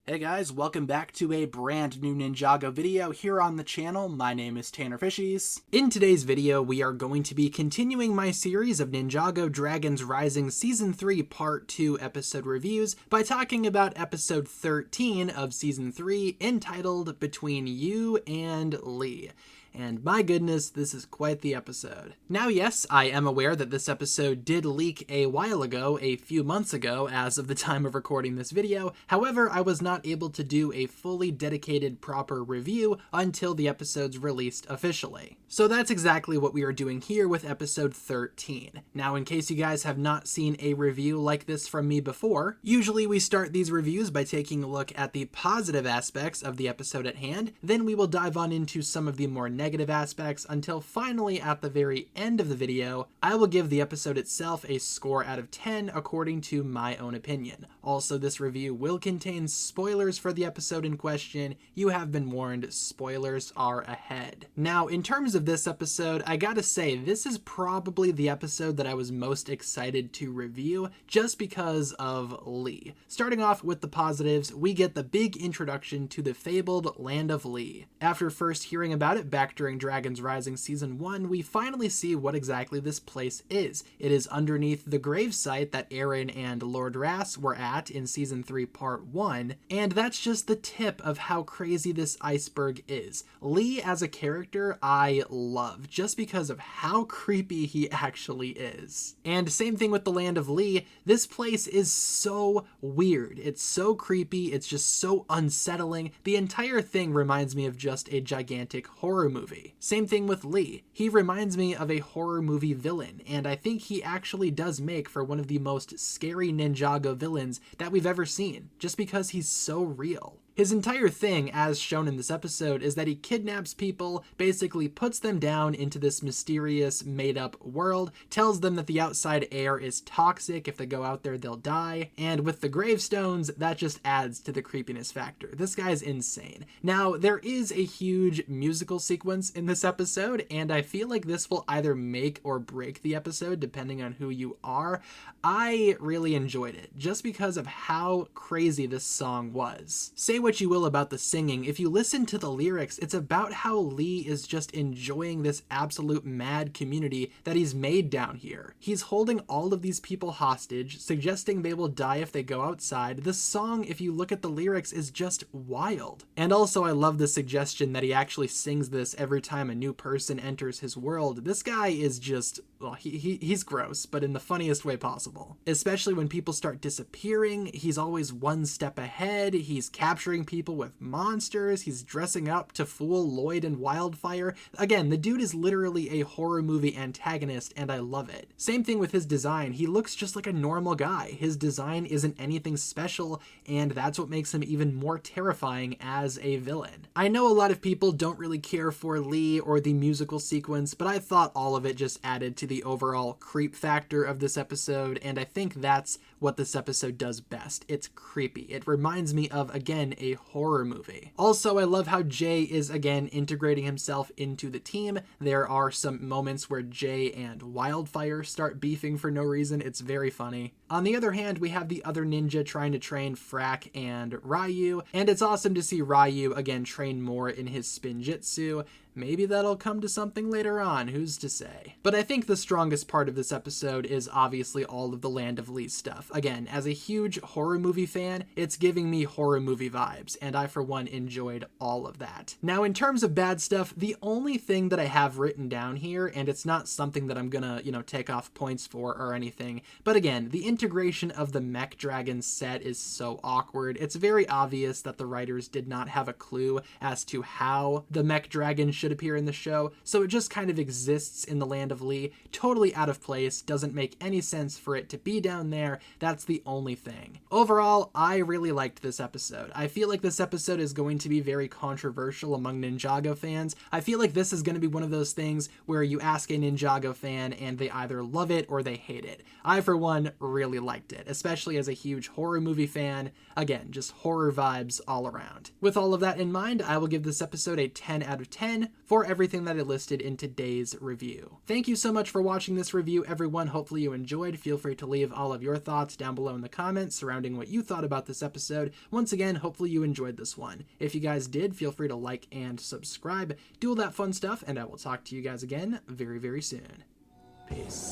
Hey guys, welcome back to a brand new Ninjago video here on the channel. My name is TannerFishies. In today's video, we are going to be continuing my series of Ninjago Dragons Rising Season 3 Part 2 episode reviews by talking about episode 13 of Season 3 entitled Between You and Lee. And my goodness, this is quite the episode. Now, yes, I am aware that this episode did leak a while ago, a few months ago, as of the time of recording this video. However, I was not able to do a fully dedicated, proper review until the episode's released officially. So that's exactly what we are doing here with episode 13. Now, in case you guys have not seen a review like this from me before, usually we start these reviews by taking a look at the positive aspects of the episode at hand, then we will dive on into some of the more negative aspects until finally at the very end of the video, I will give the episode itself a score out of 10 according to my own opinion. Also, this review will contain spoilers for the episode in question. You have been warned, spoilers are ahead. Now, in terms of this episode, I gotta say, this is probably the episode that I was most excited to review just because of Lee. Starting off with the positives, we get the big introduction to the fabled Land of Lee. After first hearing about it back during Dragons Rising Season 1, we finally see what exactly this place is. It is underneath the gravesite that Aaron and Lord Ras were at in Season 3 Part 1, and that's just the tip of how crazy this iceberg is. Lee as a character, I love, just because of how creepy he actually is. And same thing with the Land of Lee, this place is so weird. It's so creepy, it's just so unsettling. The entire thing reminds me of just a gigantic horror movie. Same thing with Lee. He reminds me of a horror movie villain, and I think he actually does make for one of the most scary Ninjago villains that we've ever seen, just because he's so real. His entire thing, as shown in this episode, is that he kidnaps people, basically puts them down into this mysterious, made-up world, tells them that the outside air is toxic, if they go out there they'll die, and with the gravestones, that just adds to the creepiness factor. This guy's insane. Now, there is a huge musical sequence in this episode, and I feel like this will either make or break the episode, depending on who you are. I really enjoyed it, just because of how crazy this song was. Say what you will about the singing, if you listen to the lyrics, it's about how Lee is just enjoying this absolute mad community that he's made down here. He's holding all of these people hostage, suggesting they will die if they go outside. The song, if you look at the lyrics, is just wild. And also, I love the suggestion that he actually sings this every time a new person enters his world. This guy is just, well, he's gross, but in the funniest way possible. Especially when people start disappearing, he's always one step ahead, he's capturing people with monsters, he's dressing up to fool Lloyd and Wildfire. Again, the dude is literally a horror movie antagonist, and I love it. Same thing with his design, he looks just like a normal guy. His design isn't anything special, and that's what makes him even more terrifying as a villain. I know a lot of people don't really care for Lee or the musical sequence, but I thought all of it just added to the overall creep factor of this episode, and I think that's what this episode does best. It's creepy. It reminds me of, again, a horror movie. Also, I love how Jay is, again, integrating himself into the team. There are some moments where Jay and Wildfire start beefing for no reason. It's very funny. On the other hand, we have the other ninja trying to train Frack and Ryu, and it's awesome to see Ryu, again, train more in his Spinjitzu. Maybe that'll come to something later on, who's to say? But I think the strongest part of this episode is obviously all of the Land of Lee stuff. Again, as a huge horror movie fan, it's giving me horror movie vibes, and I for one enjoyed all of that. Now, in terms of bad stuff, the only thing that I have written down here, and it's not something that I'm gonna, take off points for or anything, but again, the integration of the mech dragon set is so awkward. It's very obvious that the writers did not have a clue as to how the mech dragon should appear in the show, so it just kind of exists in the Land of Lee, totally out of place, doesn't make any sense for it to be down there. That's the only thing. Overall, I really liked this episode. I feel like this episode is going to be very controversial among Ninjago fans. I feel like this is going to be one of those things where you ask a Ninjago fan and they either love it or they hate it. I, for one, really liked it, especially as a huge horror movie fan. Again, just horror vibes all around. With all of that in mind, I will give this episode a 10 out of 10. for everything that I listed in today's review. Thank you so much for watching this review, everyone. Hopefully you enjoyed. Feel free to leave all of your thoughts down below in the comments surrounding what you thought about this episode. Once again, hopefully you enjoyed this one. If you guys did, feel free to like and subscribe, do all that fun stuff, and I will talk to you guys again very, very soon. Peace.